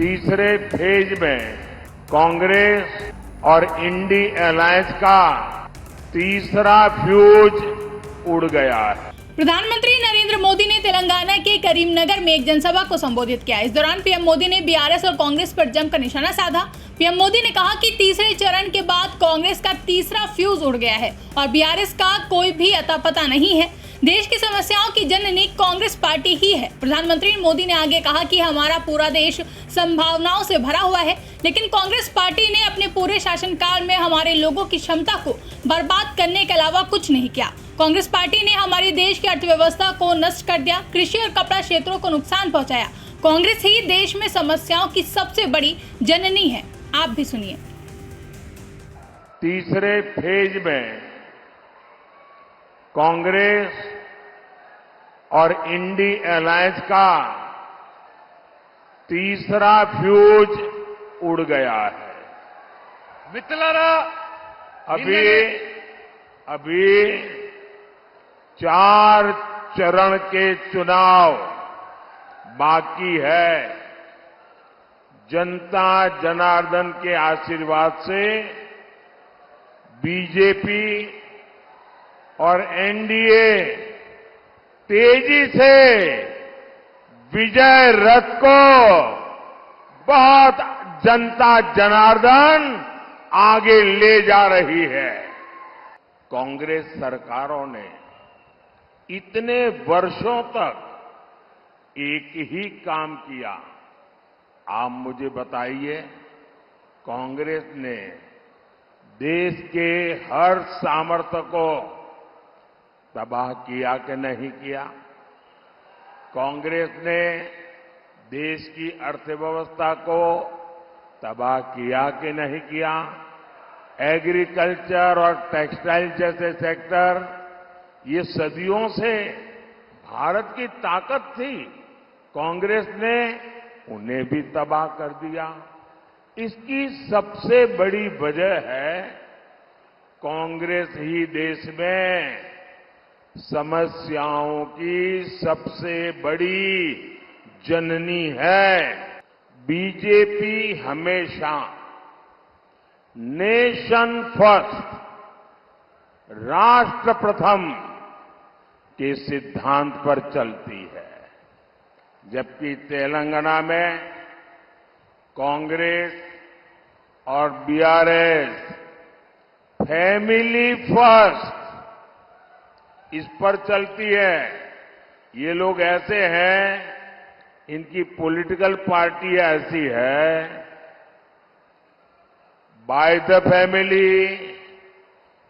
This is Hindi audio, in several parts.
तीसरे फेज में कांग्रेस और इंडी अलायंस का तीसरा फ्यूज उड़ गया है। प्रधानमंत्री नरेंद्र मोदी ने तेलंगाना के करीमनगर में एक जनसभा को संबोधित किया। इस दौरान पीएम मोदी ने बीआरएस और कांग्रेस पर जमकर निशाना साधा। पीएम मोदी ने कहा कि तीसरे चरण के बाद कांग्रेस का तीसरा फ्यूज उड़ गया है और बीआरएस का कोई भी अता पता नहीं है। देश की समस्याओं की जननी कांग्रेस पार्टी ही है। प्रधानमंत्री मोदी ने आगे कहा कि हमारा पूरा देश संभावनाओं से भरा हुआ है, लेकिन कांग्रेस पार्टी ने अपने पूरे शासनकाल में हमारे लोगों की क्षमता को बर्बाद करने के अलावा कुछ नहीं किया। कांग्रेस पार्टी ने हमारे देश की अर्थव्यवस्था को नष्ट कर दिया, कृषि और कपड़ा क्षेत्रों को नुकसान पहुंचाया। कांग्रेस ही देश में समस्याओं की सबसे बड़ी जननी है। आप भी सुनिए। तीसरे फेज में कांग्रेस और इंडी अलायंस का तीसरा फ्यूज उड़ गया है। मित्रलारा अभी 4 चरण के चुनाव बाकी है। जनता जनार्दन के आशीर्वाद से बीजेपी और एनडीए तेजी से विजय रथ को बहुत जनता जनार्दन आगे ले जा रही है। कांग्रेस सरकारों ने इतने वर्षों तक एक ही काम किया। आप मुझे बताइए, कांग्रेस ने देश के हर सामर्थ्य को तबाह किया कि नहीं किया? कांग्रेस ने देश की अर्थव्यवस्था को तबाह किया कि नहीं किया? एग्रीकल्चर और टेक्सटाइल जैसे सेक्टर ये सदियों से भारत की ताकत थी, कांग्रेस ने उन्हें भी तबाह कर दिया। इसकी सबसे बड़ी वजह है कांग्रेस ही देश में समस्याओं की सबसे बड़ी जननी है। बीजेपी हमेशा नेशन फर्स्ट, राष्ट्र प्रथम के सिद्धांत पर चलती है, जबकि तेलंगाना में कांग्रेस और बीआरएस फैमिली फर्स्ट इस पर चलती है। ये लोग ऐसे हैं, इनकी पॉलिटिकल पार्टी ऐसी है, by the family,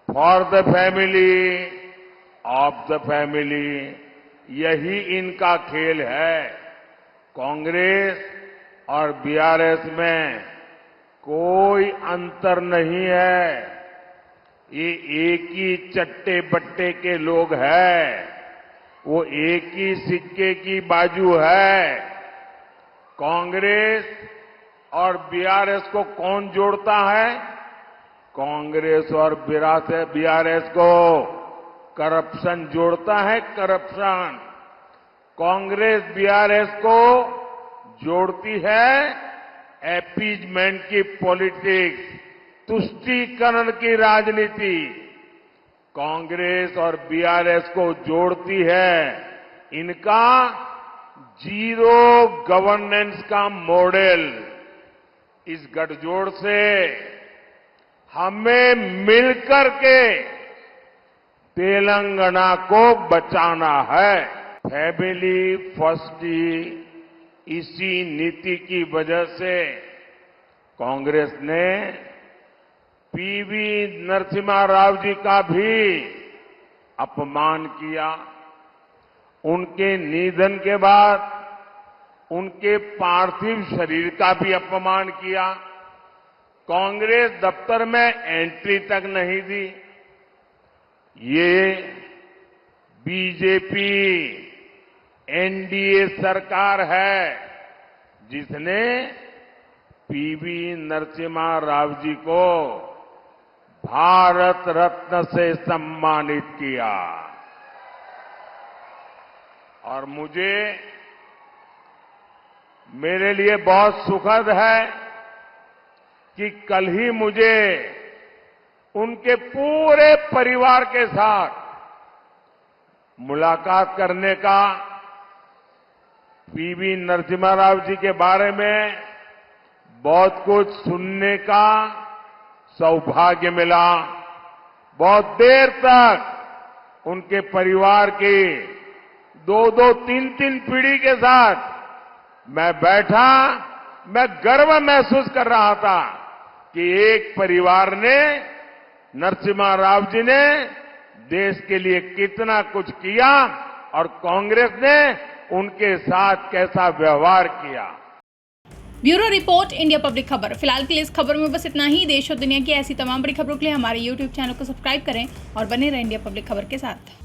for the family, of the family, यही इनका खेल है। कांग्रेस और बीआरएस में कोई अंतर नहीं है। ये एक ही चट्टे बट्टे के लोग हैं, वो एक ही सिक्के की बाजू है। कांग्रेस और बीआरएस को कौन जोड़ता है? कांग्रेस और बीआरएस को करप्शन जोड़ता है, करप्शन। कांग्रेस बीआरएस को जोड़ती है अपीजमेंट की पॉलिटिक्स, तुष्टीकरण की राजनीति। कांग्रेस और बीआरएस को जोड़ती है इनका जीरो गवर्नेंस का मॉडल। इस गठजोड़ से हमें मिलकर के तेलंगाना को बचाना है। फैमिली फर्स्ट की इसी नीति की वजह से कांग्रेस ने पीवी नरसिम्हा राव जी का भी अपमान किया। उनके निधन के बाद उनके पार्थिव शरीर का भी अपमान किया। कांग्रेस दफ्तर में एंट्री तक नहीं दी। ये बीजेपी एनडीए सरकार है जिसने पीवी नरसिम्हा राव जी को भारत रत्न से सम्मानित किया। और मेरे लिए बहुत सुखद है कि कल ही मुझे उनके पूरे परिवार के साथ मुलाकात करने का, पीवी नरसिम्हा राव जी के बारे में बहुत कुछ सुनने का सौभाग्य मिला। बहुत देर तक उनके परिवार की 2-2, 3-3 पीढ़ी के साथ मैं बैठा, मैं गर्व महसूस कर रहा था कि एक परिवार ने, नरसिम्हा राव जी ने देश के लिए कितना कुछ किया और कांग्रेस ने उनके साथ कैसा व्यवहार किया। ब्यूरो रिपोर्ट, इंडिया पब्लिक खबर। फिलहाल के लिए इस खबर में बस इतना ही। देश और दुनिया की ऐसी तमाम बड़ी खबरों के लिए हमारे YouTube चैनल को सब्सक्राइब करें और बने रहें इंडिया पब्लिक खबर के साथ।